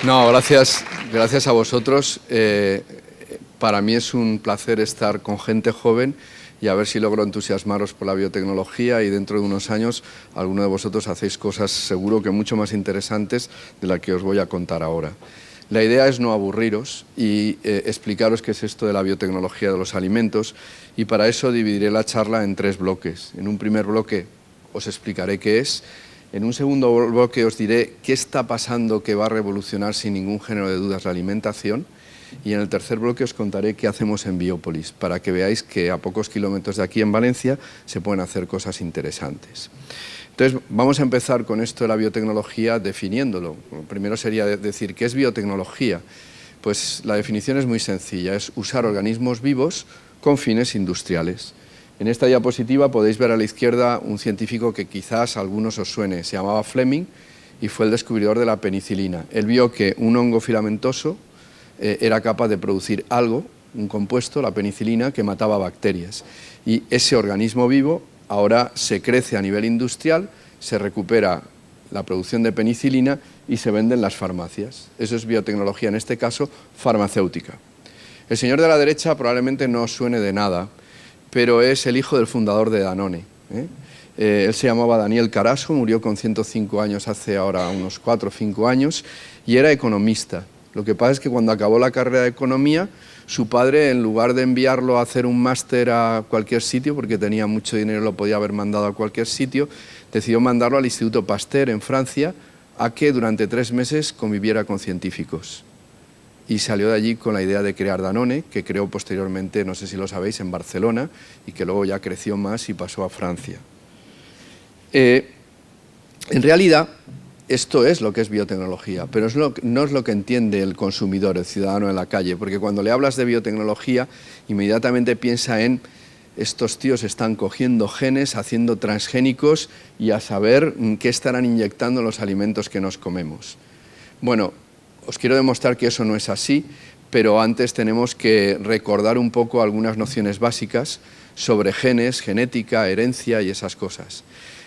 No, gracias a vosotros. Para mí es un placer estar con gente joven y a ver si logro entusiasmaros por la biotecnología y dentro de unos años alguno de vosotros hacéis cosas seguro que mucho más interesantes de las que os voy a contar ahora. La idea es no aburriros y explicaros qué es esto de la biotecnología de los alimentos, y para eso dividiré la charla en 3 bloques. En un primer bloque os explicaré qué es. En un segundo bloque os diré qué está pasando que va a revolucionar sin ningún género de dudas la alimentación. Y en el tercer bloque os contaré qué hacemos en Biópolis, para que veáis que a pocos kilómetros de aquí en Valencia se pueden hacer cosas interesantes. Entonces, vamos a empezar con esto de la biotecnología definiéndolo. Primero sería decir, ¿qué es biotecnología? Pues la definición es muy sencilla, es usar organismos vivos con fines industriales. En esta diapositiva podéis ver a la izquierda un científico que quizás a algunos os suene, se llamaba Fleming y fue el descubridor de la penicilina. Él vio que un hongo filamentoso era capaz de producir algo, un compuesto, la penicilina, que mataba bacterias. Y ese organismo vivo ahora se crece a nivel industrial, se recupera la producción de penicilina y se vende en las farmacias. Eso es biotecnología, en este caso farmacéutica. El señor de la derecha probablemente no os suene de nada, pero es el hijo del fundador de Danone. Él se llamaba Daniel Carasso, murió con 105 años hace ahora unos 4 o 5 años y era economista. Lo que pasa es que cuando acabó la carrera de economía, su padre, en lugar de enviarlo a hacer un máster a cualquier sitio, porque tenía mucho dinero y lo podía haber mandado a cualquier sitio, decidió mandarlo al Instituto Pasteur en Francia a que durante 3 meses conviviera con científicos. Y salió de allí con la idea de crear Danone, que creó posteriormente, no sé si lo sabéis, en Barcelona, y que luego ya creció más y pasó a Francia. En realidad, esto es lo que es biotecnología, pero no es lo que entiende el consumidor, el ciudadano en la calle, porque cuando le hablas de biotecnología, inmediatamente piensa en estos tíos están cogiendo genes, haciendo transgénicos y a saber qué estarán inyectando en los alimentos que nos comemos. Bueno, os quiero demostrar que eso no es así, pero antes tenemos que recordar un poco algunas nociones básicas sobre genes, genética, herencia y esas cosas.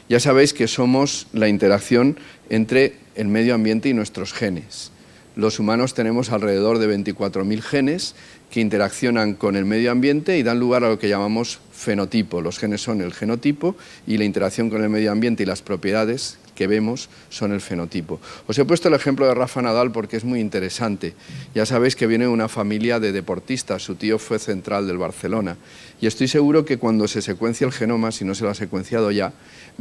Ya sabéis que somos la interacción entre el medio ambiente y nuestros genes. Los humanos tenemos alrededor de 24.000 genes que interaccionan con el medio ambiente y dan lugar a lo que llamamos fenotipo. Los genes son el genotipo y la interacción con el medio ambiente y las propiedades que vemos son el fenotipo. Os he puesto el ejemplo de Rafa Nadal porque es muy interesante. Ya sabéis que viene de una familia de deportistas, su tío fue central del Barcelona y estoy seguro que cuando se secuencie el genoma, si no se lo ha secuenciado ya,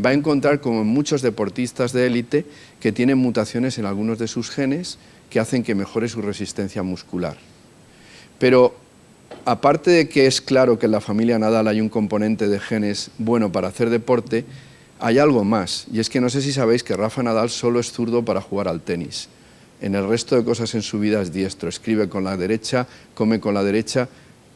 va a encontrar como muchos deportistas de élite que tienen mutaciones en algunos de sus genes que hacen que mejore su resistencia muscular. Pero aparte de que es claro que en la familia Nadal hay un componente de genes bueno para hacer deporte, hay algo más, y es que no sé si sabéis que Rafa Nadal solo es zurdo para jugar al tenis. En el resto de cosas en su vida es diestro, escribe con la derecha, come con la derecha.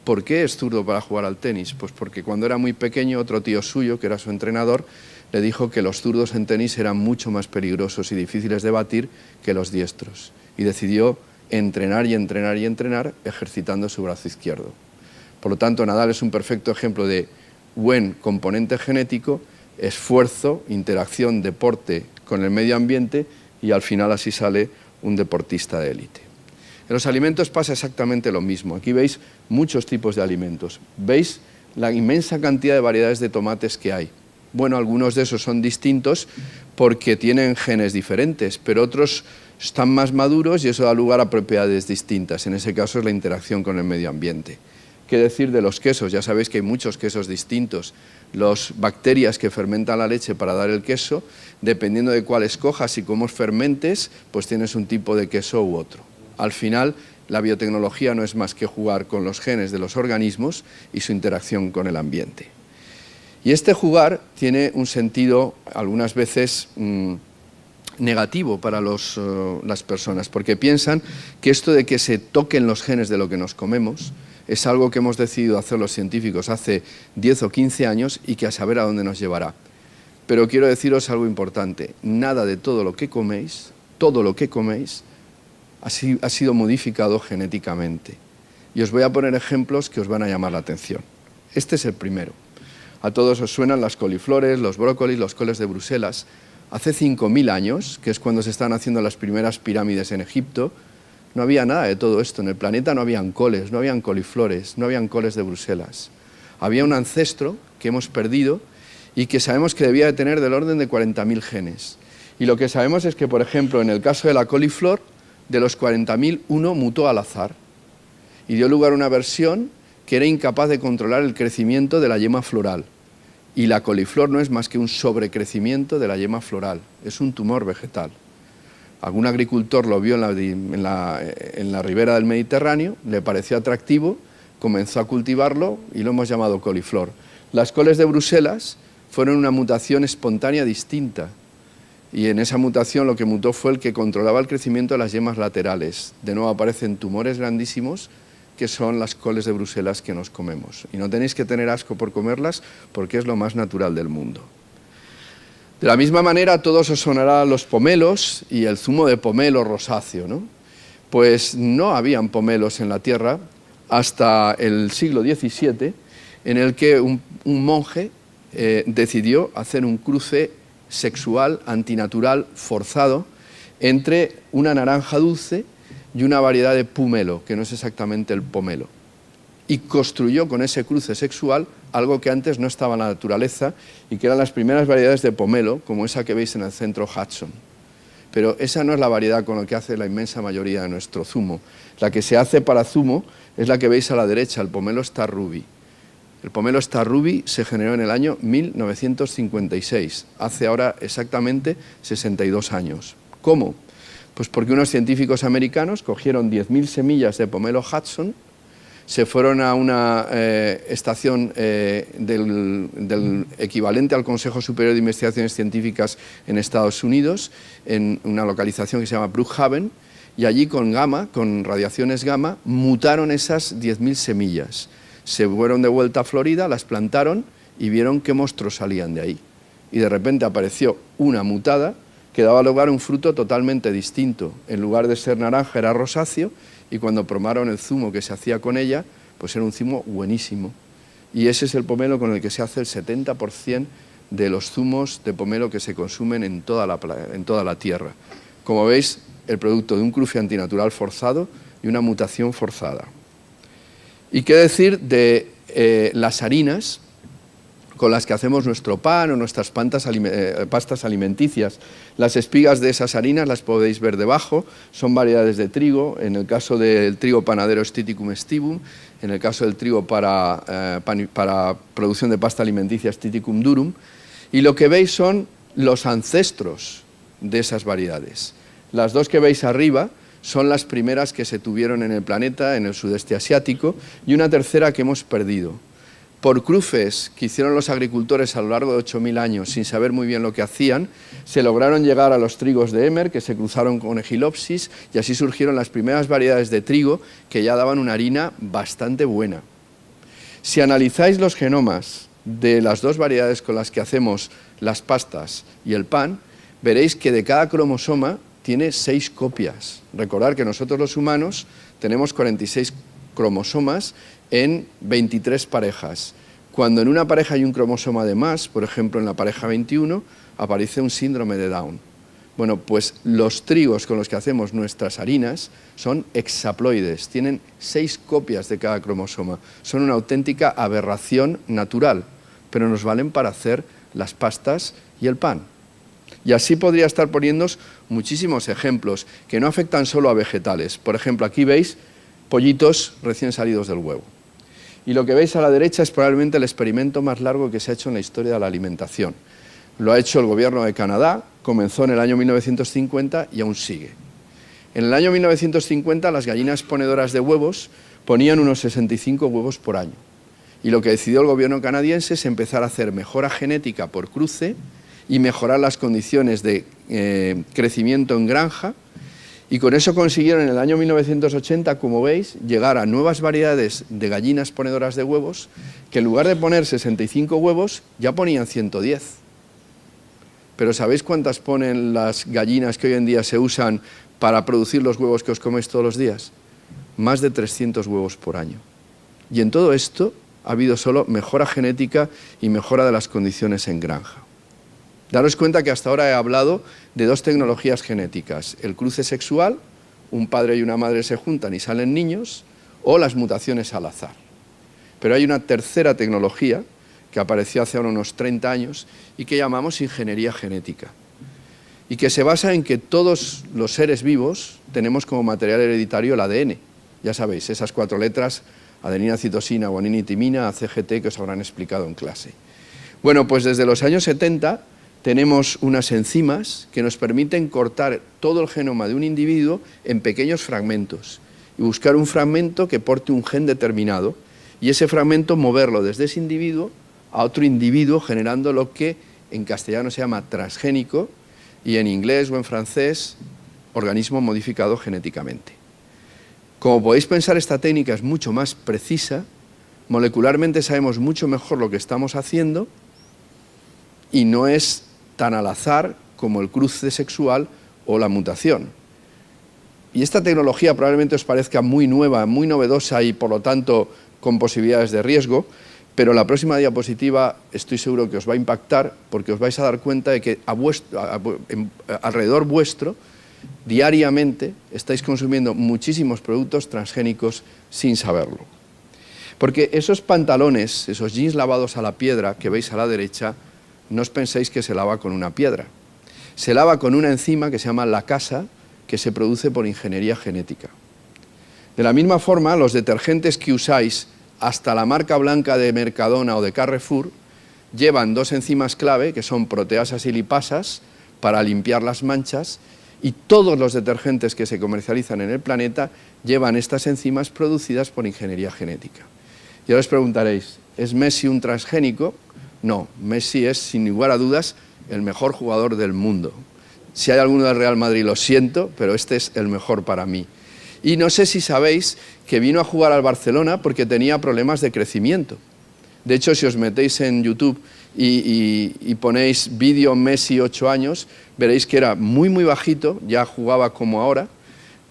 ¿Por qué es zurdo para jugar al tenis? Pues porque cuando era muy pequeño, otro tío suyo, que era su entrenador, le dijo que los zurdos en tenis eran mucho más peligrosos y difíciles de batir que los diestros. Y decidió entrenar y entrenar y entrenar ejercitando su brazo izquierdo. Por lo tanto, Nadal es un perfecto ejemplo de buen componente genético, esfuerzo, interacción, deporte con el medio ambiente y al final así sale un deportista de élite. En los alimentos pasa exactamente lo mismo. Aquí veis muchos tipos de alimentos. Veis la inmensa cantidad de variedades de tomates que hay. Bueno, algunos de esos son distintos porque tienen genes diferentes, pero otros están más maduros y eso da lugar a propiedades distintas. En ese caso es la interacción con el medio ambiente. ¿Qué decir de los quesos? Ya sabéis que hay muchos quesos distintos. Las bacterias que fermentan la leche para dar el queso, dependiendo de cuál escojas y cómo fermentes, pues tienes un tipo de queso u otro. Al final, la biotecnología no es más que jugar con los genes de los organismos y su interacción con el ambiente. Y este jugar tiene un sentido, algunas veces, negativo para las personas, porque piensan que esto de que se toquen los genes de lo que nos comemos es algo que hemos decidido hacer los científicos hace 10 o 15 años y que a saber a dónde nos llevará. Pero quiero deciros algo importante, nada de todo lo que coméis ha sido modificado genéticamente. Y os voy a poner ejemplos que os van a llamar la atención. Este es el primero. A todos os suenan las coliflores, los brócolis, los coles de Bruselas. Hace 5.000 años, que es cuando se están haciendo las primeras pirámides en Egipto, no había nada de todo esto. En el planeta no habían coles, no habían coliflores, no habían coles de Bruselas. Había un ancestro que hemos perdido y que sabemos que debía de tener del orden de 40.000 genes. Y lo que sabemos es que, por ejemplo, en el caso de la coliflor, de los 40.000, uno mutó al azar y dio lugar a una versión que era incapaz de controlar el crecimiento de la yema floral. Y la coliflor no es más que un sobrecrecimiento de la yema floral, es un tumor vegetal. Algún agricultor lo vio en la ribera del Mediterráneo, le pareció atractivo, comenzó a cultivarlo y lo hemos llamado coliflor. Las coles de Bruselas fueron una mutación espontánea distinta, y en esa mutación lo que mutó fue el que controlaba el crecimiento de las yemas laterales. De nuevo aparecen tumores grandísimos que son las coles de Bruselas que nos comemos. Y no tenéis que tener asco por comerlas porque es lo más natural del mundo. De la misma manera, a todos os sonará los pomelos y el zumo de pomelo rosáceo, ¿no? Pues no habían pomelos en la tierra hasta el siglo XVII, en el que un monje decidió hacer un cruce sexual antinatural forzado entre una naranja dulce y una variedad de pumelo, que no es exactamente el pomelo. Y construyó con ese cruce sexual algo que antes no estaba en la naturaleza y que eran las primeras variedades de pomelo, como esa que veis en el centro Hudson. Pero esa no es la variedad con la que hace la inmensa mayoría de nuestro zumo. La que se hace para zumo es la que veis a la derecha, el pomelo Star Ruby. El pomelo Star Ruby se generó en el año 1956, hace ahora exactamente 62 años. ¿Cómo? Pues porque unos científicos americanos cogieron 10.000 semillas de pomelo Hudson, se fueron a una estación del equivalente al Consejo Superior de Investigaciones Científicas en Estados Unidos, en una localización que se llama Brookhaven, y allí con radiaciones gamma, mutaron esas 10.000 semillas. Se fueron de vuelta a Florida, las plantaron y vieron qué monstruos salían de ahí. Y de repente apareció una mutada que daba lugar a un fruto totalmente distinto. En lugar de ser naranja era rosáceo, y cuando probaron el zumo que se hacía con ella, pues era un zumo buenísimo. Y ese es el pomelo con el que se hace el 70% de los zumos de pomelo que se consumen en toda la tierra. Como veis, el producto de un cruce antinatural forzado y una mutación forzada. ¿Y qué decir de las harinas con las que hacemos nuestro pan o nuestras pastas alimenticias? Las espigas de esas harinas las podéis ver debajo, son variedades de trigo. En el caso del trigo panadero es Triticum stivum, en el caso del trigo para producción de pasta alimenticia es Triticum durum, y lo que veis son los ancestros de esas variedades. Las dos que veis arriba son las primeras que se tuvieron en el planeta, en el sudeste asiático, y una tercera que hemos perdido. Por cruces que hicieron los agricultores a lo largo de 8.000 años, sin saber muy bien lo que hacían, se lograron llegar a los trigos de Emer, que se cruzaron con Echilopsis, y así surgieron las primeras variedades de trigo que ya daban una harina bastante buena. Si analizáis los genomas de las dos variedades con las que hacemos las pastas y el pan, veréis que de cada cromosoma tiene 6 copias. Recordad que nosotros los humanos tenemos 46 cromosomas en 23 parejas. Cuando en una pareja hay un cromosoma de más, por ejemplo en la pareja 21, aparece un síndrome de Down. Bueno, pues los trigos con los que hacemos nuestras harinas son hexaploides, tienen 6 copias de cada cromosoma. Son una auténtica aberración natural, pero nos valen para hacer las pastas y el pan. Y así podría estar poniéndoos muchísimos ejemplos que no afectan solo a vegetales. Por ejemplo, aquí veis pollitos recién salidos del huevo. Y lo que veis a la derecha es probablemente el experimento más largo que se ha hecho en la historia de la alimentación. Lo ha hecho el gobierno de Canadá, comenzó en el año 1950 y aún sigue. En el año 1950 las gallinas ponedoras de huevos ponían unos 65 huevos por año. Y lo que decidió el gobierno canadiense es empezar a hacer mejora genética por cruce y mejorar las condiciones de crecimiento en granja, y con eso consiguieron en el año 1980, como veis, llegar a nuevas variedades de gallinas ponedoras de huevos que en lugar de poner 65 huevos ya ponían 110. Pero ¿sabéis cuántas ponen las gallinas que hoy en día se usan para producir los huevos que os coméis todos los días? Más de 300 huevos por año. Y en todo esto ha habido solo mejora genética y mejora de las condiciones en granja. Daros cuenta que hasta ahora he hablado de dos tecnologías genéticas, el cruce sexual, un padre y una madre se juntan y salen niños, o las mutaciones al azar. Pero hay una tercera tecnología que apareció hace ahora unos 30 años y que llamamos ingeniería genética, y que se basa en que todos los seres vivos tenemos como material hereditario el ADN. Ya sabéis, esas 4 letras, adenina, citosina, guanina y timina, ACGT, que os habrán explicado en clase. Bueno, pues desde los años 70 tenemos unas enzimas que nos permiten cortar todo el genoma de un individuo en pequeños fragmentos y buscar un fragmento que porte un gen determinado y ese fragmento moverlo desde ese individuo a otro individuo, generando lo que en castellano se llama transgénico y en inglés o en francés organismo modificado genéticamente. Como podéis pensar, esta técnica es mucho más precisa, molecularmente sabemos mucho mejor lo que estamos haciendo y no es tan al azar como el cruce sexual o la mutación. Y esta tecnología probablemente os parezca muy nueva, muy novedosa y por lo tanto con posibilidades de riesgo, pero la próxima diapositiva estoy seguro que os va a impactar porque os vais a dar cuenta de que alrededor vuestro diariamente estáis consumiendo muchísimos productos transgénicos sin saberlo. Porque esos pantalones, esos jeans lavados a la piedra que veis a la derecha, no os penséis que se lava con una piedra. Se lava con una enzima que se llama lacasa, que se produce por ingeniería genética. De la misma forma, los detergentes que usáis, hasta la marca blanca de Mercadona o de Carrefour, llevan 2 enzimas clave, que son proteasas y lipasas, para limpiar las manchas, y todos los detergentes que se comercializan en el planeta llevan estas enzimas producidas por ingeniería genética. Y ahora os preguntaréis, ¿es Messi un transgénico? No, Messi es, sin lugar a dudas, el mejor jugador del mundo. Si hay alguno del Real Madrid, lo siento, pero este es el mejor para mí. Y no sé si sabéis que vino a jugar al Barcelona porque tenía problemas de crecimiento. De hecho, si os metéis en YouTube y ponéis vídeo Messi 8 años, veréis que era muy bajito, ya jugaba como ahora,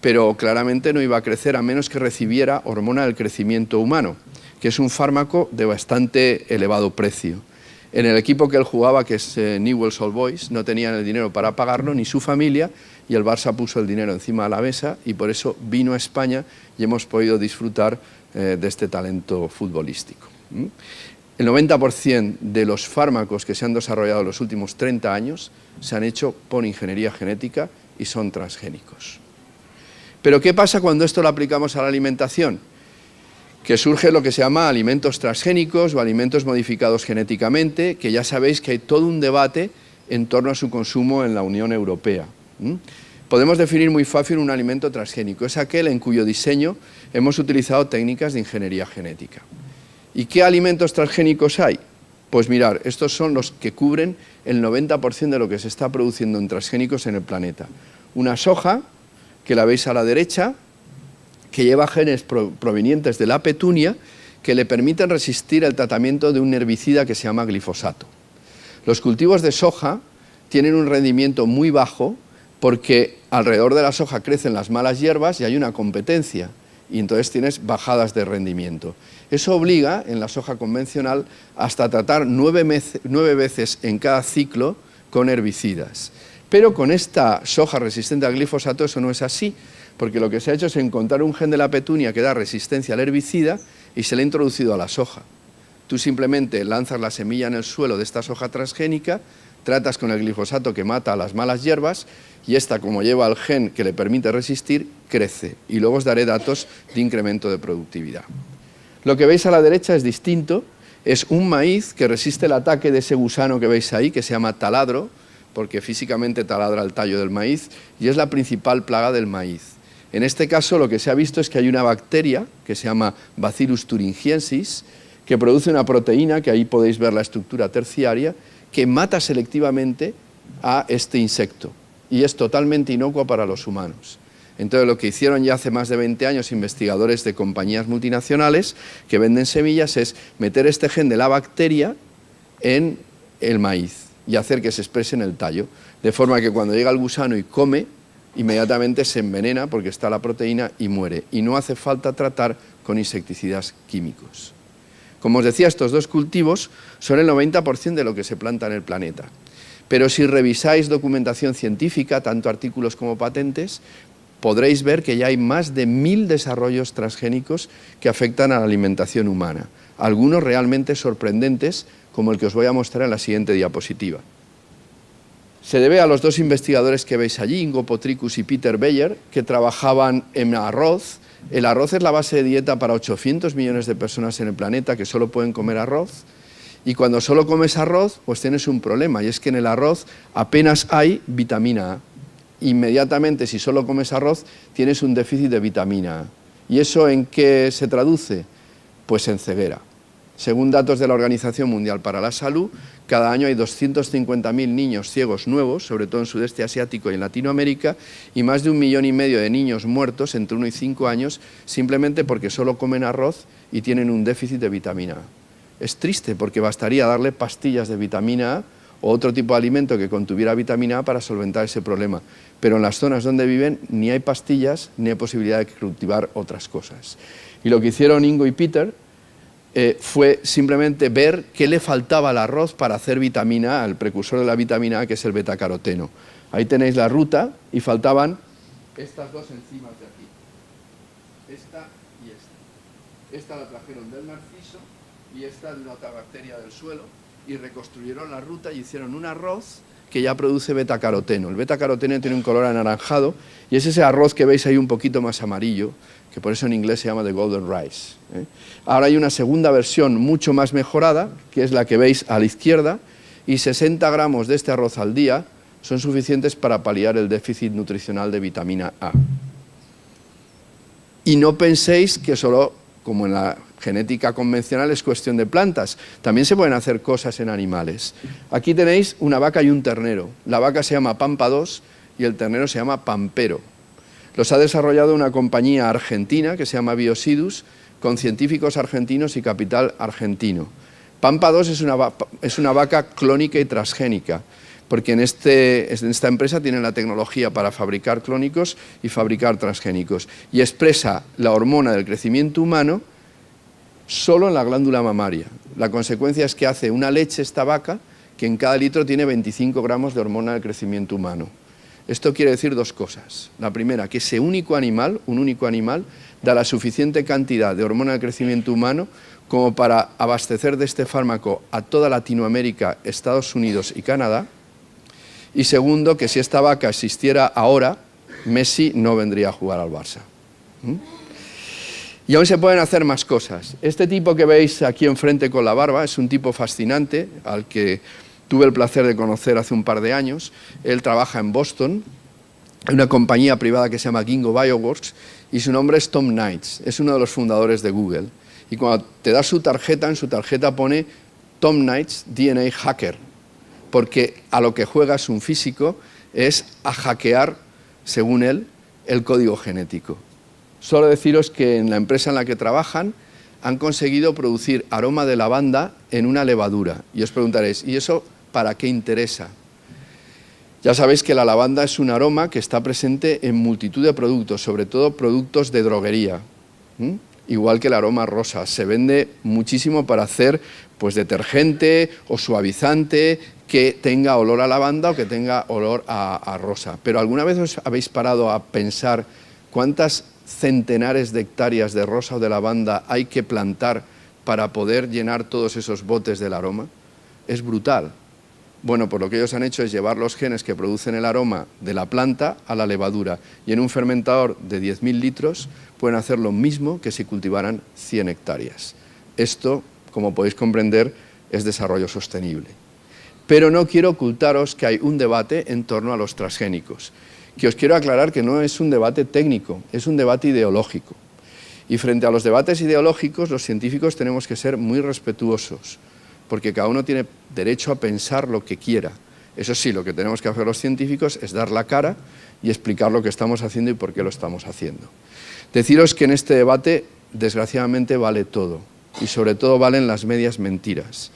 pero claramente no iba a crecer a menos que recibiera hormona del crecimiento humano, que es un fármaco de bastante elevado precio. En el equipo que él jugaba, que es Newell's Old Boys, no tenían el dinero para pagarlo, ni su familia, y el Barça puso el dinero encima de la mesa y por eso vino a España y hemos podido disfrutar de este talento futbolístico. El 90% de los fármacos que se han desarrollado en los últimos 30 años se han hecho por ingeniería genética y son transgénicos. Pero ¿qué pasa cuando esto lo aplicamos a la alimentación? Que surge lo que se llama alimentos transgénicos o alimentos modificados genéticamente, que ya sabéis que hay todo un debate en torno a su consumo en la Unión Europea. Podemos definir muy fácil un alimento transgénico, es aquel en cuyo diseño hemos utilizado técnicas de ingeniería genética. ¿Y qué alimentos transgénicos hay? Pues mirar, estos son los que cubren el 90% de lo que se está produciendo en transgénicos en el planeta. Una soja, que la veis a la derecha, que lleva genes provenientes de la petunia que le permiten resistir el tratamiento de un herbicida que se llama glifosato. Los cultivos de soja tienen un rendimiento muy bajo porque alrededor de la soja crecen las malas hierbas y hay una competencia y entonces tienes bajadas de rendimiento. Eso obliga en la soja convencional hasta tratar 9 veces en cada ciclo con herbicidas. Pero con esta soja resistente al glifosato eso no es así, porque lo que se ha hecho es encontrar un gen de la petunia que da resistencia al herbicida y se le ha introducido a la soja. Tú simplemente lanzas la semilla en el suelo de esta soja transgénica, tratas con el glifosato que mata a las malas hierbas y esta, como lleva el gen que le permite resistir, crece. Y luego os daré datos de incremento de productividad. Lo que veis a la derecha es distinto, es un maíz que resiste el ataque de ese gusano que veis ahí, que se llama taladro, porque físicamente taladra el tallo del maíz y es la principal plaga del maíz. En este caso lo que se ha visto es que hay una bacteria que se llama Bacillus thuringiensis que produce una proteína, que ahí podéis ver la estructura terciaria, que mata selectivamente a este insecto y es totalmente inocua para los humanos. Entonces lo que hicieron ya hace más de 20 años investigadores de compañías multinacionales que venden semillas es meter este gen de la bacteria en el maíz y hacer que se exprese en el tallo, de forma que cuando llega el gusano y come, inmediatamente se envenena porque está la proteína y muere. Y no hace falta tratar con insecticidas químicos. Como os decía, estos dos cultivos son el 90% de lo que se planta en el planeta. Pero si revisáis documentación científica, tanto artículos como patentes, podréis ver que ya hay más de 1000 desarrollos transgénicos que afectan a la alimentación humana. Algunos realmente sorprendentes, como el que os voy a mostrar en la siguiente diapositiva. Se debe a los dos investigadores que veis allí, Ingo Potricus y Peter Beyer, que trabajaban en arroz. El arroz es la base de dieta para 800 millones de personas en el planeta que solo pueden comer arroz. Y cuando solo comes arroz, pues tienes un problema, y es que en el arroz apenas hay vitamina A. Inmediatamente, si solo comes arroz, tienes un déficit de vitamina A. ¿Y eso en qué se traduce? Pues en ceguera. Según datos de la Organización Mundial para la Salud, cada año hay 250.000 niños ciegos nuevos, sobre todo en Sudeste Asiático y en Latinoamérica, y más de 1,5 millones de niños muertos entre 1 y 5 años simplemente porque solo comen arroz y tienen un déficit de vitamina A. Es triste porque bastaría darle pastillas de vitamina A o otro tipo de alimento que contuviera vitamina A para solventar ese problema. Pero en las zonas donde viven ni hay pastillas ni hay posibilidad de cultivar otras cosas. Y lo que hicieron Ingo y Peter fue simplemente ver qué le faltaba al arroz para hacer vitamina A, el precursor de la vitamina A, que es el betacaroteno. Ahí tenéis la ruta y faltaban estas dos enzimas de aquí. Esta y esta. Esta la trajeron del narciso y esta de una otra bacteria del suelo, y reconstruyeron la ruta y hicieron un arroz que ya produce betacaroteno. El betacaroteno tiene un color anaranjado y es ese arroz que veis ahí un poquito más amarillo, que por eso en inglés se llama the golden rice. Ahora hay una segunda versión mucho más mejorada, que es la que veis a la izquierda, y 60 gramos de este arroz al día son suficientes para paliar el déficit nutricional de vitamina A. Y no penséis que solo, como en la genética convencional, es cuestión de plantas. También se pueden hacer cosas en animales. Aquí tenéis una vaca y un ternero. La vaca se llama Pampa 2 y el ternero se llama Pampero. Los ha desarrollado una compañía argentina que se esta Biosidus, con científicos argentinos y capital argentino. Pampa 2 es una vaca clónica y transgénica, porque en esta empresa tienen la tecnología para fabricar clónicos y fabricar transgénicos, y expresa la hormona del crecimiento humano solo en la glándula mamaria. La consecuencia es que hace una leche esta vaca que en cada litro tiene 25 gramos de hormona del crecimiento humano. Esto quiere decir dos cosas. La primera, que ese único animal, un único animal, da la suficiente cantidad de hormona del crecimiento humano como para abastecer de este fármaco a toda Latinoamérica, Estados Unidos y Canadá. Y segundo, que si esta vaca existiera ahora, Messi no vendría a jugar al Barça. Y aún se pueden hacer más cosas. Este tipo que veis aquí enfrente con la barba es un tipo fascinante, al que tuve el placer de conocer hace un par de años. Él trabaja en Boston, en una compañía privada que se llama Ginkgo Bioworks, y su nombre es Tom Knights, es uno de los fundadores de Google. Y cuando te da su tarjeta, en su tarjeta pone Tom Knights DNA Hacker, porque a lo que juega es un físico, es a hackear, según él, el código genético. Solo deciros que en la empresa en la que trabajan han conseguido producir aroma de lavanda en una levadura. Y os preguntaréis, ¿y eso para qué interesa? Ya sabéis que la lavanda es un aroma que está presente en multitud de productos, sobre todo productos de droguería. Igual que el aroma rosa, se vende muchísimo para hacer pues detergente o suavizante que tenga olor a lavanda o que tenga olor a rosa. Pero ¿alguna vez os habéis parado a pensar cuántas centenares de hectáreas de rosa o de lavanda hay que plantar para poder llenar todos esos botes del aroma? Es brutal. Bueno, pues lo que ellos han hecho es llevar los genes que producen el aroma de la planta a la levadura, y en un fermentador de 10.000 litros pueden hacer lo mismo que si cultivaran 100 hectáreas. Esto, como podéis comprender, es desarrollo sostenible. Pero no quiero ocultaros que hay un debate en torno a los transgénicos, que os quiero aclarar que no es un debate técnico, es un debate ideológico. Y frente a los debates ideológicos, los científicos tenemos que ser muy respetuosos, porque cada uno tiene derecho a pensar lo que quiera. Eso sí, lo que tenemos que hacer los científicos es dar la cara y explicar lo que estamos haciendo y por qué lo estamos haciendo. Deciros que en este debate, desgraciadamente, vale todo, y sobre todo valen las medias mentiras.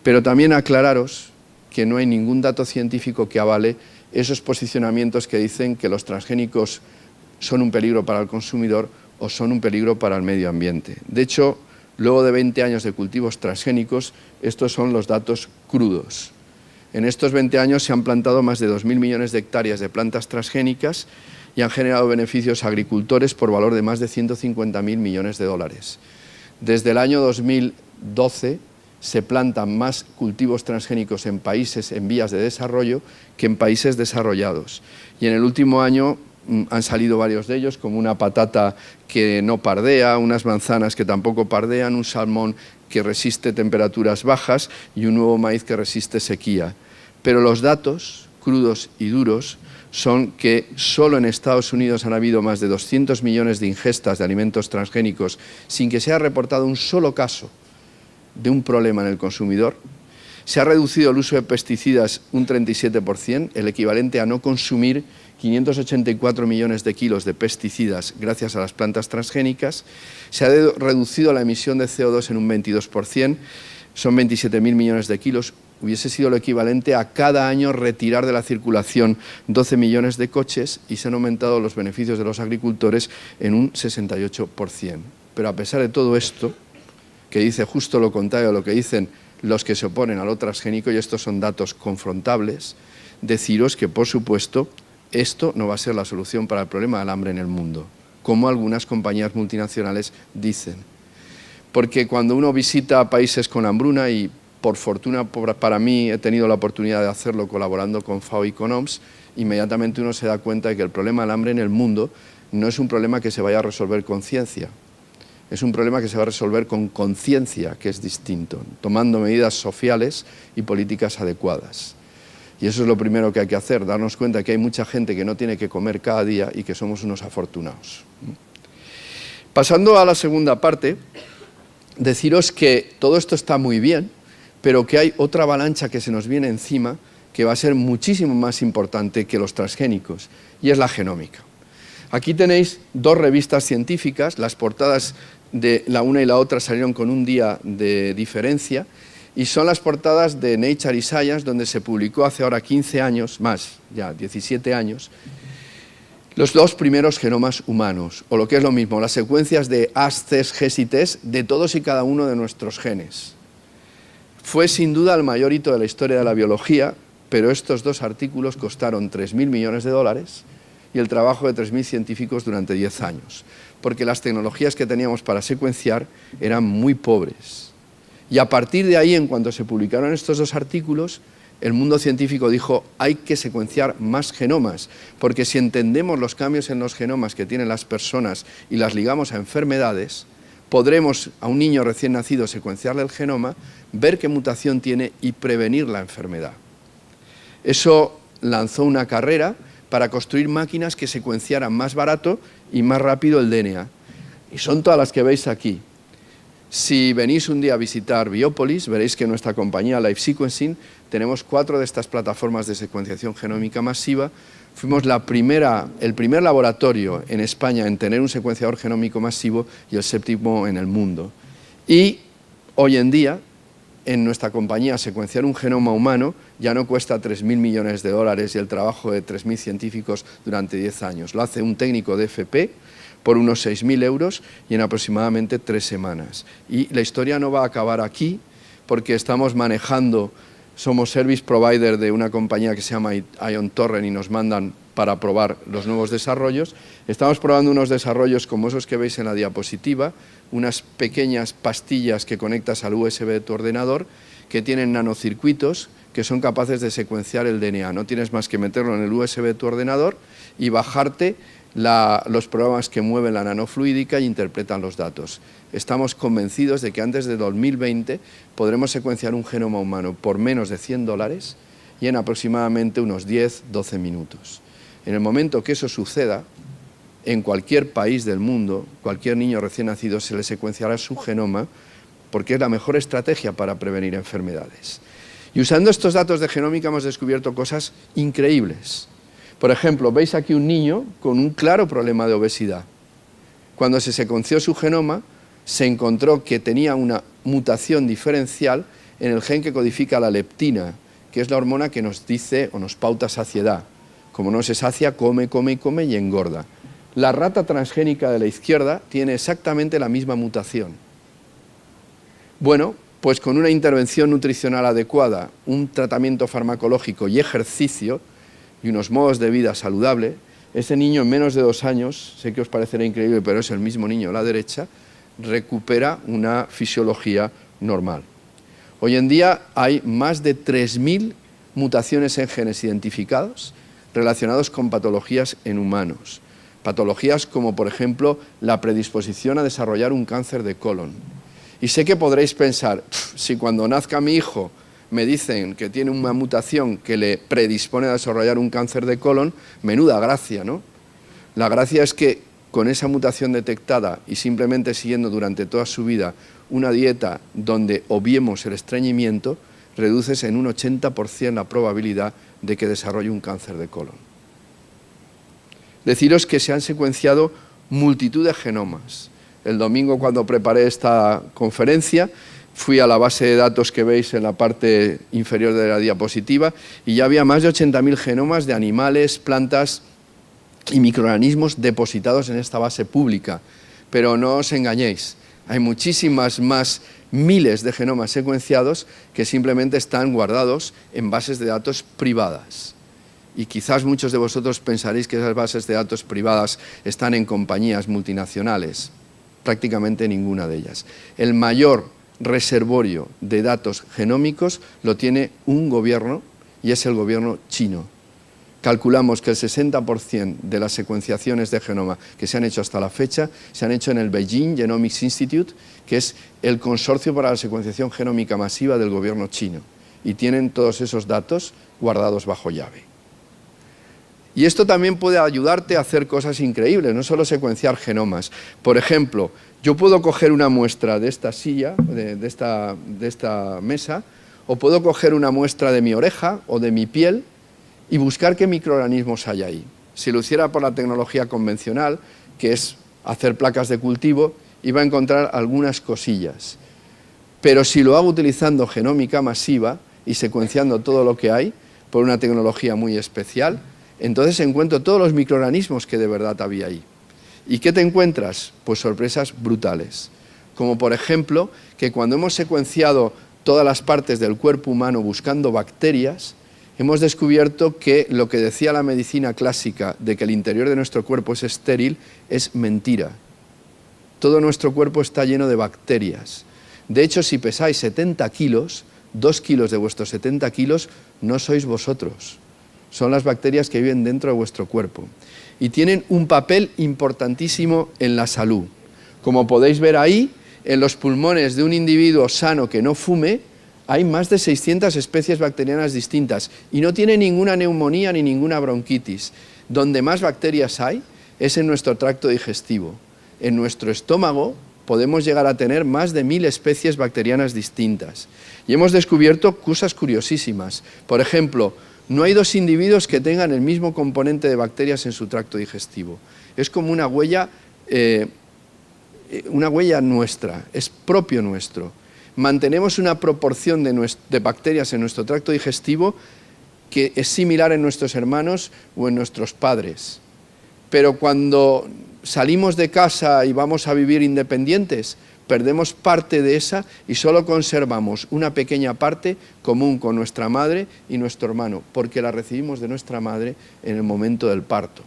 Pero también aclararos que no hay ningún dato científico que avale esos posicionamientos que dicen que los transgénicos son un peligro para el consumidor o son un peligro para el medio ambiente. De hecho, luego de 20 años de cultivos transgénicos, estos son los datos crudos. En estos 20 años se han plantado más de 2.000 millones de hectáreas de plantas transgénicas y han generado beneficios a agricultores por valor de más de 150.000 millones de dólares. Desde el año 2012 se plantan más cultivos transgénicos en países en vías de desarrollo que en países desarrollados. Y en el último año han salido varios de ellos, como una patata que no pardea, unas manzanas que tampoco pardean, un salmón que resiste temperaturas bajas y un nuevo maíz que resiste sequía. Pero los datos, crudos y duros, son que solo en Estados Unidos han habido más de 200 millones de ingestas de alimentos transgénicos sin que se haya reportado un solo caso de un problema en el consumidor. Se ha reducido el uso de pesticidas un 37%, el equivalente a no consumir 584 millones de kilos de pesticidas gracias a las plantas transgénicas. Se ha reducido la emisión de CO2 en un 22%, son 27.000 millones de kilos. Hubiese sido lo equivalente a cada año retirar de la circulación 12 millones de coches y se han aumentado los beneficios de los agricultores en un 68%. Pero a pesar de todo esto, que dice justo lo contrario a lo que dicen los que se oponen a lo transgénico, y estos son datos confrontables, deciros que, por supuesto, esto no va a ser la solución para el problema del hambre en el mundo, como algunas compañías multinacionales dicen. Porque cuando uno visita países con hambruna, y por fortuna para mí he tenido la oportunidad de hacerlo colaborando con FAO y con OMS, inmediatamente uno se da cuenta de que el problema del hambre en el mundo no es un problema que se vaya a resolver con ciencia, es un problema que se va a resolver con conciencia, que es distinto, tomando medidas sociales y políticas adecuadas. Y eso es lo primero que hay que hacer, darnos cuenta que hay mucha gente que no tiene que comer cada día y que somos unos afortunados. Pasando a la segunda parte, deciros que todo esto está muy bien, pero que hay otra avalancha que se nos viene encima que va a ser muchísimo más importante que los transgénicos, y es la genómica. Aquí tenéis dos revistas científicas, las portadas de la una y la otra salieron con un día de diferencia, y son las portadas de Nature y Science, donde se publicó hace ahora 15 años, más, ya 17 años, los dos primeros genomas humanos, o lo que es lo mismo, las secuencias de As, Ces, Ges y Tes de todos y cada uno de nuestros genes. Fue sin duda el mayor hito de la historia de la biología, pero estos dos artículos costaron 3.000 millones de dólares y el trabajo de 3.000 científicos durante 10 años, porque las tecnologías que teníamos para secuenciar eran muy pobres. Y a partir de ahí, en cuanto se publicaron estos dos artículos, el mundo científico dijo, hay que secuenciar más genomas, porque si entendemos los cambios en los genomas que tienen las personas y las ligamos a enfermedades, podremos a un niño recién nacido secuenciarle el genoma, ver qué mutación tiene y prevenir la enfermedad. Eso lanzó una carrera para construir máquinas que secuenciaran más barato y más rápido el DNA. Y son todas las que veis aquí. Si venís un día a visitar Biópolis, veréis que en nuestra compañía Life Sequencing tenemos 4 de estas plataformas de secuenciación genómica masiva. Fuimos el primer laboratorio en España en tener un secuenciador genómico masivo y el 7º en el mundo. Y hoy en día, en nuestra compañía, secuenciar un genoma humano ya no cuesta 3.000 millones de dólares y el trabajo de 3.000 científicos durante 10 años. Lo hace un técnico de FP por unos 6.000 euros y en aproximadamente 3 semanas. Y la historia no va a acabar aquí, porque estamos manejando, somos service provider de una compañía que se llama Ion Torrent y nos mandan para probar los nuevos desarrollos. Estamos probando unos desarrollos como esos que veis en la diapositiva, unas pequeñas pastillas que conectas al USB de tu ordenador, que tienen nanocircuitos que son capaces de secuenciar el DNA. No tienes más que meterlo en el USB de tu ordenador y bajarte los programas que mueven la nanofluídica y interpretan los datos. Estamos convencidos de que antes de 2020 podremos secuenciar un genoma humano por menos de $100 y en aproximadamente unos 10-12 minutos. En el momento que eso suceda, en cualquier país del mundo, cualquier niño recién nacido se le secuenciará su genoma, porque es la mejor estrategia para prevenir enfermedades. Y usando estos datos de genómica hemos descubierto cosas increíbles. Por ejemplo, veis aquí un niño con un claro problema de obesidad. Cuando se secuenció su genoma, se encontró que tenía una mutación diferencial en el gen que codifica la leptina, que es la hormona que nos dice o nos pauta saciedad. Como no se sacia, come, come y come y engorda. La rata transgénica de la izquierda tiene exactamente la misma mutación. Bueno, Pues con una intervención nutricional adecuada, un tratamiento farmacológico y ejercicio, y unos modos de vida saludable, ese niño en menos de 2 años, sé que os parecerá increíble, pero es el mismo niño a la derecha, recupera una fisiología normal. Hoy en día hay más de 3.000 mutaciones en genes identificados relacionados con patologías en humanos. Patologías como, por ejemplo, la predisposición a desarrollar un cáncer de colon. Y sé que podréis pensar, si cuando nazca mi hijo me dicen que tiene una mutación que le predispone a desarrollar un cáncer de colon, menuda gracia, ¿no? La gracia es que con esa mutación detectada y simplemente siguiendo durante toda su vida una dieta donde obviemos el estreñimiento, reduces en un 80% la probabilidad de que desarrolle un cáncer de colon. Deciros que se han secuenciado multitud de genomas. El domingo, cuando preparé esta conferencia, fui a la base de datos que veis en la parte inferior de la diapositiva y ya había más de 80.000 genomas de animales, plantas y microorganismos depositados en esta base pública. Pero no os engañéis, hay muchísimas más, miles de genomas secuenciados que simplemente están guardados en bases de datos privadas. Y quizás muchos de vosotros pensaréis que esas bases de datos privadas están en compañías multinacionales. Prácticamente ninguna de ellas. El mayor reservorio de datos genómicos lo tiene un gobierno y es el gobierno chino. Calculamos que el 60% de las secuenciaciones de genoma que se han hecho hasta la fecha se han hecho en el Beijing Genomics Institute, que es el consorcio para la secuenciación genómica masiva del gobierno chino. Y tienen todos esos datos guardados bajo llave. Y esto también puede ayudarte a hacer cosas increíbles, no solo secuenciar genomas. Por ejemplo, yo puedo coger una muestra de esta silla, de esta mesa, o puedo coger una muestra de mi oreja o de mi piel y buscar qué microorganismos hay ahí. Si lo hiciera por la tecnología convencional, que es hacer placas de cultivo, iba a encontrar algunas cosillas. Pero si lo hago utilizando genómica masiva y secuenciando todo lo que hay, por una tecnología muy especial, entonces encuentro todos los microorganismos que de verdad había ahí. ¿Y qué te encuentras? Pues sorpresas brutales. Como por ejemplo, que cuando hemos secuenciado todas las partes del cuerpo humano buscando bacterias, hemos descubierto que lo que decía la medicina clásica de que el interior de nuestro cuerpo es estéril es mentira. Todo nuestro cuerpo está lleno de bacterias. De hecho, si pesáis 70 kilos, 2 kilos de vuestros 70 kilos no sois vosotros. Son las bacterias que viven dentro de vuestro cuerpo y tienen un papel importantísimo en la salud. Como podéis ver ahí, en los pulmones de un individuo sano que no fume, hay más de 600 especies bacterianas distintas y no tiene ninguna neumonía ni ninguna bronquitis. Donde más bacterias hay es en nuestro tracto digestivo. En nuestro estómago podemos llegar a tener más de 1000 especies bacterianas distintas. Y hemos descubierto cosas curiosísimas. Por ejemplo, no hay 2 individuos que tengan el mismo componente de bacterias en su tracto digestivo. Es como una huella nuestra, es propio nuestro. Mantenemos una proporción de bacterias en nuestro tracto digestivo que es similar en nuestros hermanos o en nuestros padres. Pero cuando salimos de casa y vamos a vivir independientes, perdemos parte de esa y solo conservamos una pequeña parte común con nuestra madre y nuestro hermano, porque la recibimos de nuestra madre en el momento del parto.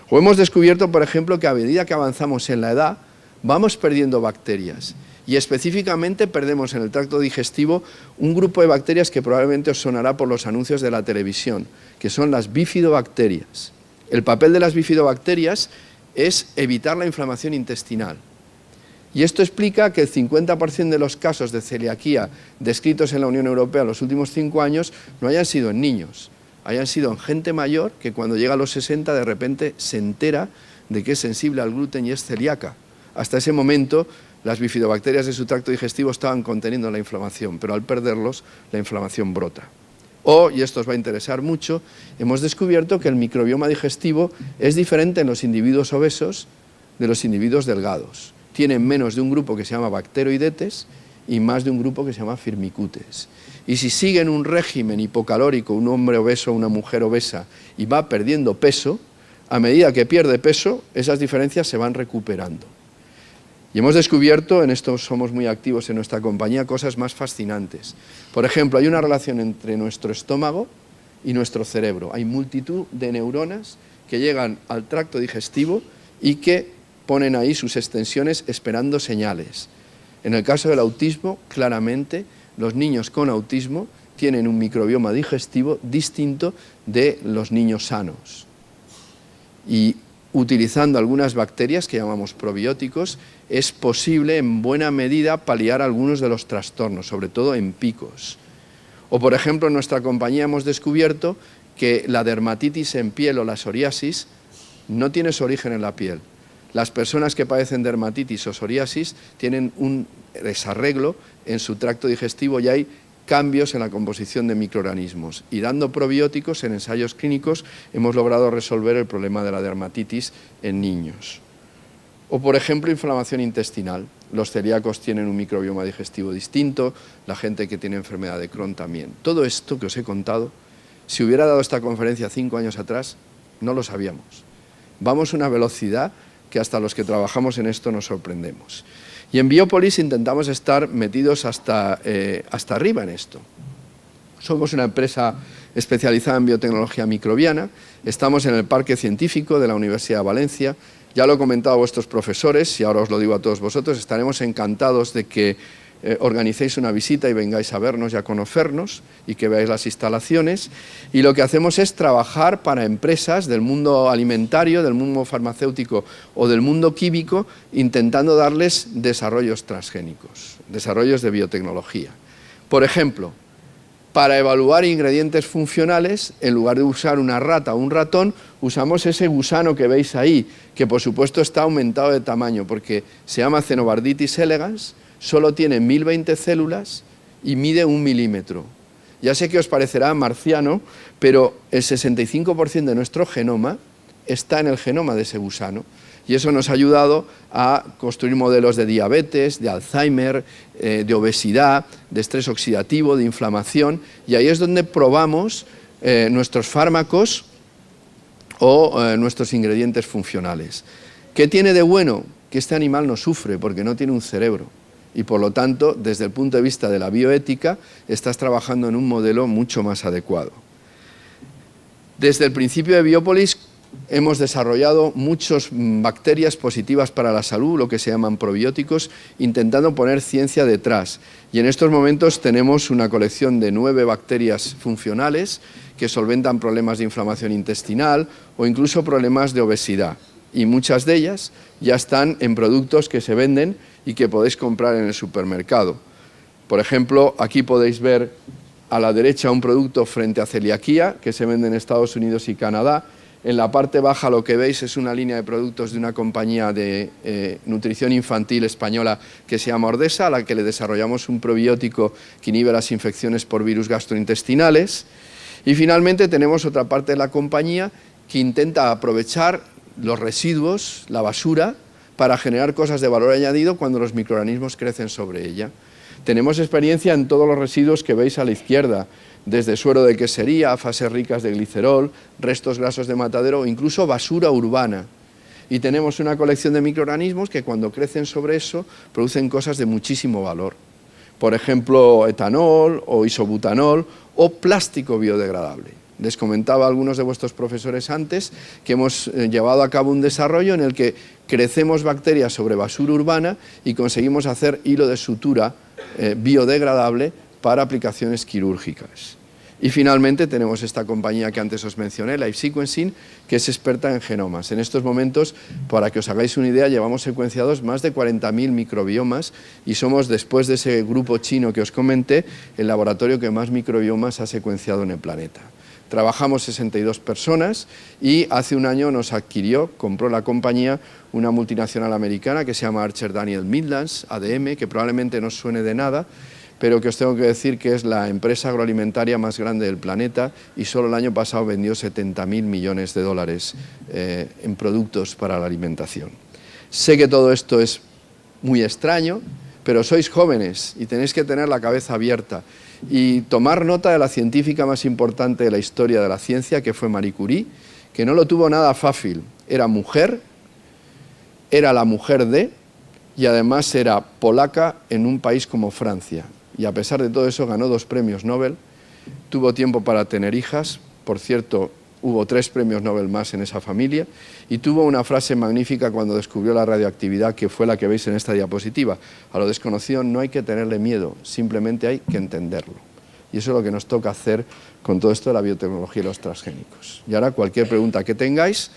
O hemos descubierto, por ejemplo, que a medida que avanzamos en la edad, vamos perdiendo bacterias. Y específicamente perdemos en el tracto digestivo un grupo de bacterias que probablemente os sonará por los anuncios de la televisión, que son las bifidobacterias. El papel de las bifidobacterias es evitar la inflamación intestinal. Y esto explica que el 50% de los casos de celiaquía descritos en la Unión Europea en los últimos 5 años no hayan sido en niños, hayan sido en gente mayor que cuando llega a los 60 de repente se entera de que es sensible al gluten y es celíaca. Hasta ese momento las bifidobacterias de su tracto digestivo estaban conteniendo la inflamación, pero al perderlos la inflamación brota. Y esto os va a interesar mucho, hemos descubierto que el microbioma digestivo es diferente en los individuos obesos de los individuos delgados. Tienen menos de un grupo que se llama bacteroidetes y más de un grupo que se llama firmicutes. Y si siguen un régimen hipocalórico, un hombre obeso o una mujer obesa, y va perdiendo peso, a medida que pierde peso, esas diferencias se van recuperando. Y hemos descubierto, en esto somos muy activos en nuestra compañía, cosas más fascinantes. Por ejemplo, hay una relación entre nuestro estómago y nuestro cerebro. Hay multitud de neuronas que llegan al tracto digestivo y que ponen ahí sus extensiones esperando señales. En el caso del autismo, claramente, los niños con autismo tienen un microbioma digestivo distinto de los niños sanos. Y utilizando algunas bacterias que llamamos probióticos, es posible en buena medida paliar algunos de los trastornos, sobre todo en picos. O por ejemplo, en nuestra compañía hemos descubierto que la dermatitis en piel o la psoriasis no tiene su origen en la piel. Las personas que padecen dermatitis o psoriasis tienen un desarreglo en su tracto digestivo y hay cambios en la composición de microorganismos. Y dando probióticos en ensayos clínicos hemos logrado resolver el problema de la dermatitis en niños. O por ejemplo, inflamación intestinal. Los celíacos tienen un microbioma digestivo distinto, la gente que tiene enfermedad de Crohn también. Todo esto que os he contado, si hubiera dado esta conferencia 5 años atrás, no lo sabíamos. Vamos a una velocidad que hasta los que trabajamos en esto nos sorprendemos. Y en Biopolis intentamos estar metidos hasta arriba en esto. Somos una empresa especializada en biotecnología microbiana, estamos en el Parque Científico de la Universidad de Valencia. Ya lo he comentado a vuestros profesores y ahora os lo digo a todos vosotros, estaremos encantados de que organicéis una visita y vengáis a vernos y a conocernos y que veáis las instalaciones. Y lo que hacemos es trabajar para empresas del mundo alimentario, del mundo farmacéutico o del mundo químico, intentando darles desarrollos transgénicos, desarrollos de biotecnología. Por ejemplo, para evaluar ingredientes funcionales, en lugar de usar una rata o un ratón, usamos ese gusano que veis ahí, que por supuesto está aumentado de tamaño, porque se llama Cenobarditis elegans, solo tiene 1020 células y mide 1 milímetro. Ya sé que os parecerá marciano, pero el 65% de nuestro genoma está en el genoma de ese gusano. Y eso nos ha ayudado a construir modelos de diabetes, de Alzheimer, de obesidad, de estrés oxidativo, de inflamación, y ahí es donde probamos nuestros fármacos o nuestros ingredientes funcionales. ¿Qué tiene de bueno? Que este animal no sufre porque no tiene un cerebro y por lo tanto, desde el punto de vista de la bioética, estás trabajando en un modelo mucho más adecuado. Desde el principio de Biopolis hemos desarrollado muchas bacterias positivas para la salud, lo que se llaman probióticos, intentando poner ciencia detrás. Y en estos momentos tenemos una colección de 9 bacterias funcionales que solventan problemas de inflamación intestinal o incluso problemas de obesidad. Y muchas de ellas ya están en productos que se venden y que podéis comprar en el supermercado. Por ejemplo, aquí podéis ver a la derecha un producto frente a celiaquía que se vende en Estados Unidos y Canadá. En la parte baja lo que veis es una línea de productos de una compañía de nutrición infantil española que se llama Ordesa, a la que le desarrollamos un probiótico que inhibe las infecciones por virus gastrointestinales. Y finalmente tenemos otra parte de la compañía que intenta aprovechar los residuos, la basura, para generar cosas de valor añadido cuando los microorganismos crecen sobre ella. Tenemos experiencia en todos los residuos que veis a la izquierda, desde suero de quesería, fases ricas de glicerol, restos grasos de matadero o incluso basura urbana. Y tenemos una colección de microorganismos que cuando crecen sobre eso producen cosas de muchísimo valor. Por ejemplo, etanol o isobutanol o plástico biodegradable. Les comentaba a algunos de vuestros profesores antes que hemos llevado a cabo un desarrollo en el que crecemos bacterias sobre basura urbana y conseguimos hacer hilo de sutura biodegradable para aplicaciones quirúrgicas. Y finalmente tenemos esta compañía que antes os mencioné, Life Sequencing, que es experta en genomas. En estos momentos, para que os hagáis una idea, llevamos secuenciados más de 40.000 microbiomas y somos, después de ese grupo chino que os comenté, el laboratorio que más microbiomas ha secuenciado en el planeta. Trabajamos 62 personas y hace un año nos compró la compañía una multinacional americana que se llama Archer Daniels Midland, ADM, que probablemente no os suene de nada, pero que os tengo que decir que es la empresa agroalimentaria más grande del planeta y solo el año pasado vendió 70.000 millones de dólares en productos para la alimentación. Sé que todo esto es muy extraño, pero sois jóvenes y tenéis que tener la cabeza abierta y tomar nota de la científica más importante de la historia de la ciencia, que fue Marie Curie, que no lo tuvo nada fácil. Era mujer, era la mujer de, y además era polaca en un país como Francia. Y a pesar de todo eso ganó 2 premios Nobel, tuvo tiempo para tener hijas, por cierto, hubo 3 premios Nobel más en esa familia, y tuvo una frase magnífica cuando descubrió la radioactividad, que fue la que veis en esta diapositiva: a lo desconocido no hay que tenerle miedo, simplemente hay que entenderlo. Y eso es lo que nos toca hacer con todo esto de la biotecnología y los transgénicos. Y ahora cualquier pregunta que tengáis,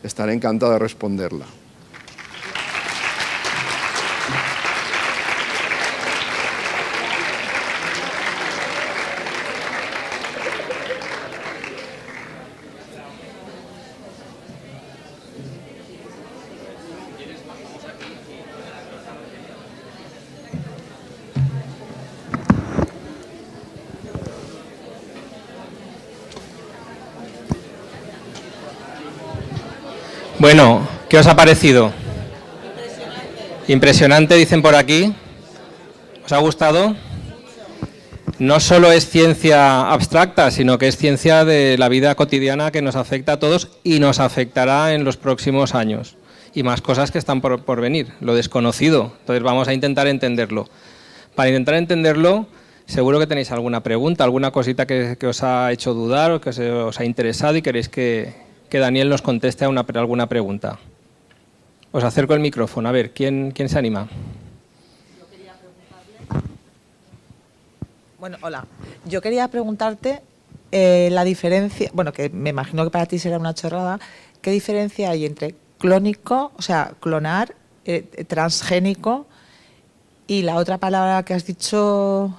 estaré encantado de responderla. Bueno, ¿qué os ha parecido? Impresionante, dicen por aquí. ¿Os ha gustado? No solo es ciencia abstracta, sino que es ciencia de la vida cotidiana que nos afecta a todos y nos afectará en los próximos años. Y más cosas que están por venir, lo desconocido. Entonces vamos a intentar entenderlo. Para intentar entenderlo, seguro que tenéis alguna pregunta, alguna cosita que os ha hecho dudar o que os ha interesado y queréis que Daniel nos conteste a alguna pregunta. Os acerco el micrófono. A ver, ¿quién se anima? Yo quería preguntarle... Bueno, hola. Yo quería preguntarte la diferencia, bueno, que me imagino que para ti será una chorrada, ¿qué diferencia hay entre clónico, o sea, clonar, transgénico y la otra palabra que has dicho?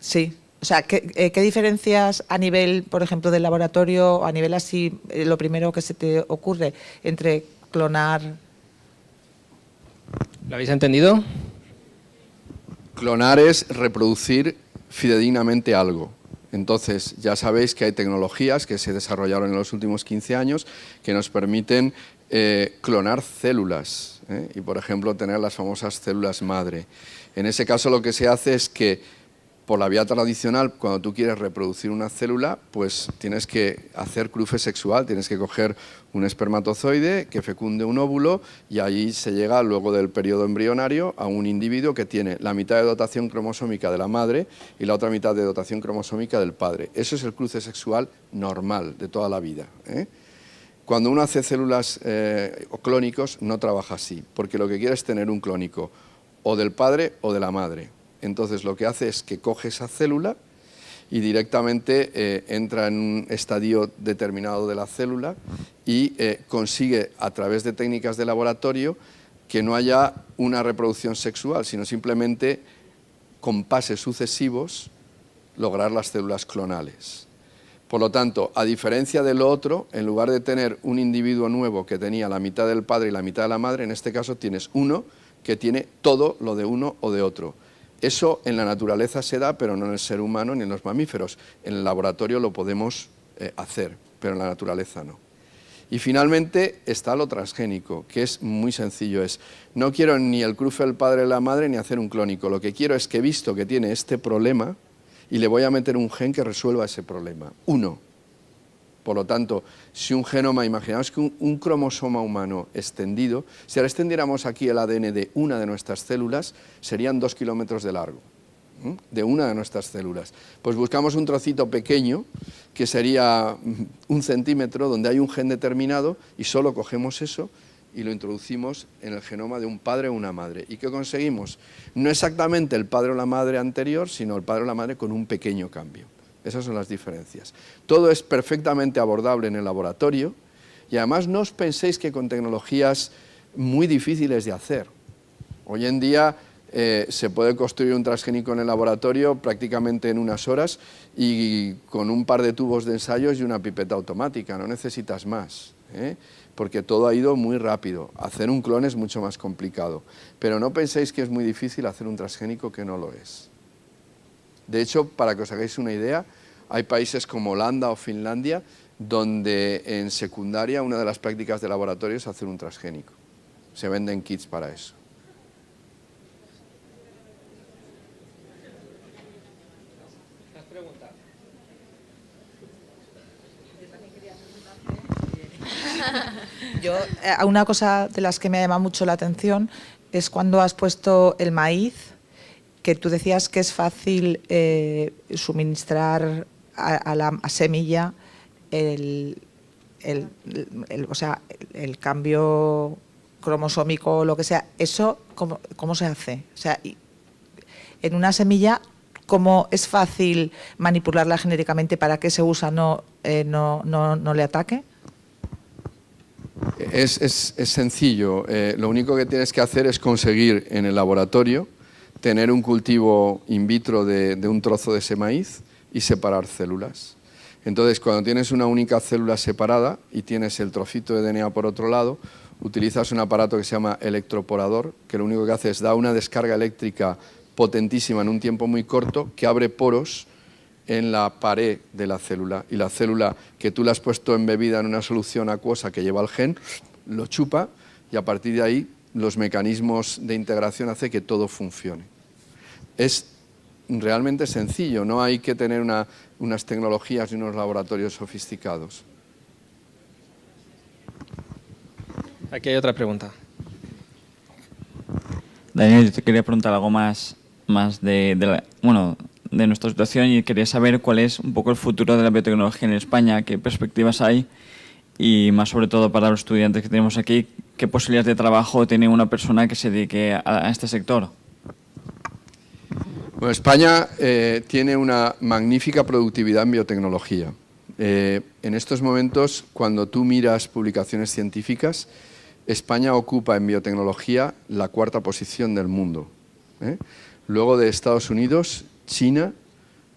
Sí. O sea, ¿qué diferencias a nivel, por ejemplo, del laboratorio, o a nivel así, lo primero que se te ocurre entre clonar? ¿Lo habéis entendido? Clonar es reproducir fidedignamente algo. Entonces, ya sabéis que hay tecnologías que se desarrollaron en los últimos 15 años que nos permiten clonar células, y, por ejemplo, tener las famosas células madre. En ese caso, lo que se hace es que, por la vía tradicional, cuando tú quieres reproducir una célula, pues tienes que hacer cruce sexual, tienes que coger un espermatozoide que fecunde un óvulo y allí se llega, luego del periodo embrionario, a un individuo que tiene la mitad de dotación cromosómica de la madre y la otra mitad de dotación cromosómica del padre. Eso es el cruce sexual normal de toda la vida, Cuando uno hace células o clónicos, no trabaja así, porque lo que quiere es tener un clónico o del padre o de la madre. Entonces lo que hace es que coge esa célula y directamente entra en un estadio determinado de la célula y consigue, a través de técnicas de laboratorio, que no haya una reproducción sexual, sino simplemente, con pases sucesivos, lograr las células clonales. Por lo tanto, a diferencia de lo otro, en lugar de tener un individuo nuevo que tenía la mitad del padre y la mitad de la madre, en este caso tienes uno que tiene todo lo de uno o de otro. Eso en la naturaleza se da, pero no en el ser humano ni en los mamíferos. En el laboratorio lo podemos hacer, pero en la naturaleza no. Y finalmente está lo transgénico, que es muy sencillo. No quiero ni el cruce del padre y la madre ni hacer un clónico. Lo que quiero es que, he visto que tiene este problema, y le voy a meter un gen que resuelva ese problema. Uno. Por lo tanto, si un genoma, imaginaos que un cromosoma humano extendido, si ahora extendiéramos aquí el ADN de una de nuestras células, serían 2 kilómetros de largo, de una de nuestras células. Pues buscamos un trocito pequeño, que sería 1 centímetro, donde hay un gen determinado, y solo cogemos eso y lo introducimos en el genoma de un padre o una madre. ¿Y qué conseguimos? No exactamente el padre o la madre anterior, sino el padre o la madre con un pequeño cambio. Esas son las diferencias. Todo es perfectamente abordable en el laboratorio y además no os penséis que con tecnologías muy difíciles de hacer. Hoy en día se puede construir un transgénico en el laboratorio prácticamente en unas horas y con un par de tubos de ensayos y una pipeta automática, no necesitas más, porque todo ha ido muy rápido. Hacer un clon es mucho más complicado, pero no penséis que es muy difícil hacer un transgénico, que no lo es. De hecho, para que os hagáis una idea, hay países como Holanda o Finlandia donde en secundaria una de las prácticas de laboratorio es hacer un transgénico. Se venden kits para eso. Yo, una cosa de las que me llama mucho la atención es cuando has puesto el maíz, que tú decías que es fácil suministrar a la semilla o sea, el cambio cromosómico o lo que sea. ¿Eso cómo se hace? O sea, en una semilla, ¿cómo es fácil manipularla genéticamente para que ese gusano no le ataque? Es sencillo. Lo único que tienes que hacer es conseguir en el laboratorio tener un cultivo in vitro de un trozo de ese maíz y separar células. Entonces, cuando tienes una única célula separada y tienes el trocito de DNA por otro lado, utilizas un aparato que se llama electroporador, que lo único que hace es dar una descarga eléctrica potentísima en un tiempo muy corto que abre poros en la pared de la célula, y la célula que tú le has puesto embebida en una solución acuosa que lleva el gen, lo chupa, y a partir de ahí los mecanismos de integración hacen que todo funcione. Es realmente sencillo, no hay que tener unas tecnologías y unos laboratorios sofisticados. Aquí hay otra pregunta. Daniel, yo te quería preguntar algo más de nuestra situación, y quería saber cuál es un poco el futuro de la biotecnología en España, qué perspectivas hay, y más sobre todo para los estudiantes que tenemos aquí, qué posibilidades de trabajo tiene una persona que se dedique a este sector. Bueno, España tiene una magnífica productividad en biotecnología. En estos momentos, cuando tú miras publicaciones científicas, España ocupa en biotecnología la 4ª posición del mundo. Luego de Estados Unidos, China,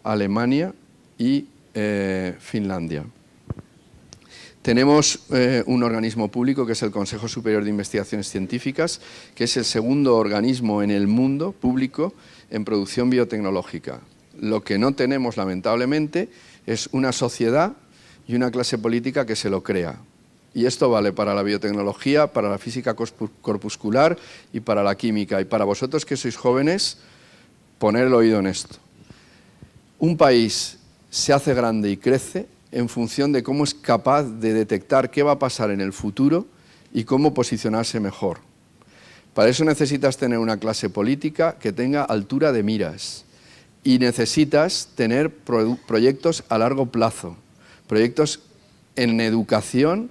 Alemania y Finlandia. Tenemos un organismo público que es el Consejo Superior de Investigaciones Científicas, que es el segundo organismo en el mundo público en producción biotecnológica. Lo que no tenemos, lamentablemente, es una sociedad y una clase política que se lo crea. Y esto vale para la biotecnología, para la física corpuscular y para la química. Y para vosotros que sois jóvenes, poner el oído en esto. Un país se hace grande y crece en función de cómo es capaz de detectar qué va a pasar en el futuro y cómo posicionarse mejor. Para eso necesitas tener una clase política que tenga altura de miras, y necesitas tener proyectos a largo plazo, proyectos en educación,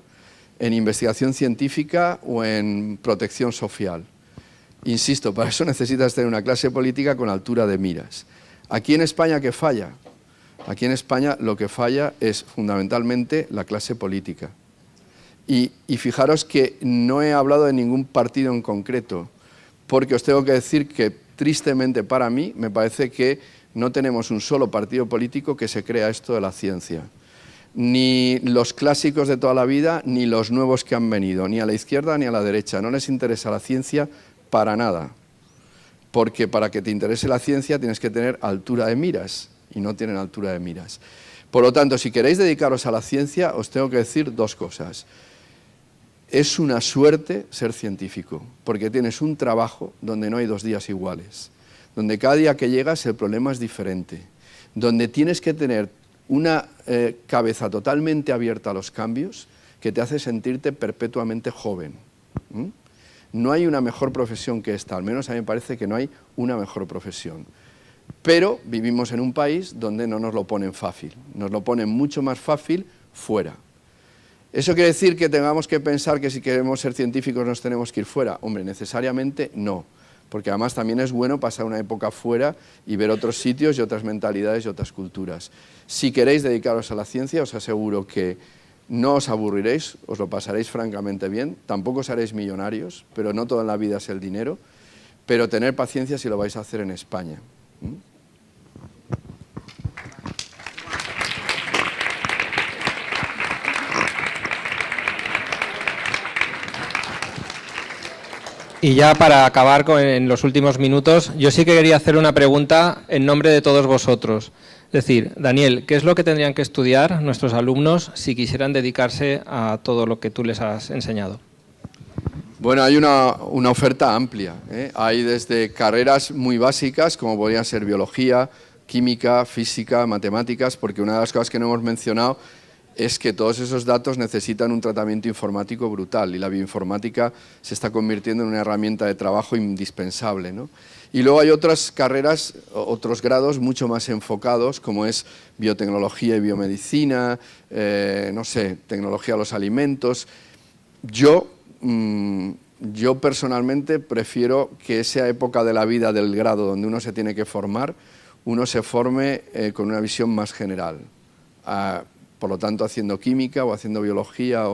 en investigación científica o en protección social. Insisto, para eso necesitas tener una clase política con altura de miras. Aquí en España, ¿qué falla? Aquí en España lo que falla es fundamentalmente la clase política. Y fijaros que no he hablado de ningún partido en concreto, porque os tengo que decir que, tristemente para mí, me parece que no tenemos un solo partido político que se crea esto de la ciencia. Ni los clásicos de toda la vida, ni los nuevos que han venido, ni a la izquierda ni a la derecha. No les interesa la ciencia para nada, porque para que te interese la ciencia tienes que tener altura de miras, y no tienen altura de miras. Por lo tanto, si queréis dedicaros a la ciencia, os tengo que decir dos cosas. Es una suerte ser científico, porque tienes un trabajo donde no hay 2 días iguales, donde cada día que llegas el problema es diferente, donde tienes que tener una cabeza totalmente abierta a los cambios que te hace sentirte perpetuamente joven. No hay una mejor profesión que esta, al menos a mí me parece que no hay una mejor profesión. Pero vivimos en un país donde no nos lo ponen fácil, nos lo ponen mucho más fácil fuera. ¿Eso quiere decir que tengamos que pensar que si queremos ser científicos nos tenemos que ir fuera? Hombre, necesariamente no, porque además también es bueno pasar una época fuera y ver otros sitios y otras mentalidades y otras culturas. Si queréis dedicaros a la ciencia, os aseguro que no os aburriréis, os lo pasaréis francamente bien, tampoco os haréis millonarios, pero no todo en la vida es el dinero, pero tener paciencia si lo vais a hacer en España. Y ya para acabar en los últimos minutos, yo sí que quería hacer una pregunta en nombre de todos vosotros. Es decir, Daniel, ¿qué es lo que tendrían que estudiar nuestros alumnos si quisieran dedicarse a todo lo que tú les has enseñado? Bueno, hay una oferta amplia, ¿eh? Hay desde carreras muy básicas, como podrían ser biología, química, física, matemáticas, porque una de las cosas que no hemos mencionado es que todos esos datos necesitan un tratamiento informático brutal y la bioinformática se está convirtiendo en una herramienta de trabajo indispensable, ¿no? Y luego hay otras carreras, otros grados mucho más enfocados, como es biotecnología y biomedicina, no sé, tecnología de los alimentos. Yo personalmente prefiero que esa época de la vida del grado donde uno se tiene que formar, uno se forme con una visión más general. Por lo tanto, haciendo química o haciendo biología,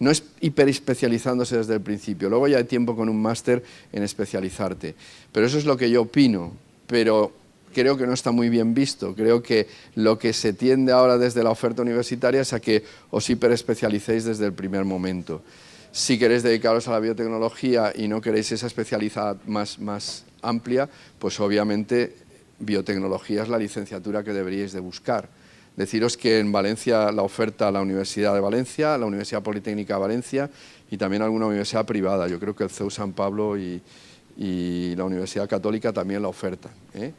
no es hiperespecializándose desde el principio. Luego ya hay tiempo con un máster en especializarte. Pero eso es lo que yo opino, pero creo que no está muy bien visto. Creo que lo que se tiende ahora desde la oferta universitaria es a que os hiperespecialicéis desde el primer momento. Si queréis dedicaros a la biotecnología y no queréis esa especialidad más amplia, pues obviamente biotecnología es la licenciatura que deberíais de buscar. Deciros que en Valencia la oferta la Universidad de Valencia, la Universidad Politécnica de Valencia y también alguna universidad privada. Yo creo que el CEU San Pablo y la Universidad Católica también la ofertan, ¿eh?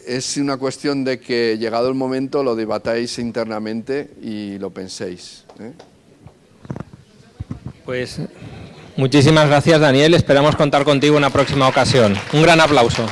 Es una cuestión de que llegado el momento lo debatáis internamente y lo penséis, ¿eh? Pues muchísimas gracias, Daniel. Esperamos contar contigo en una próxima ocasión. Un gran aplauso.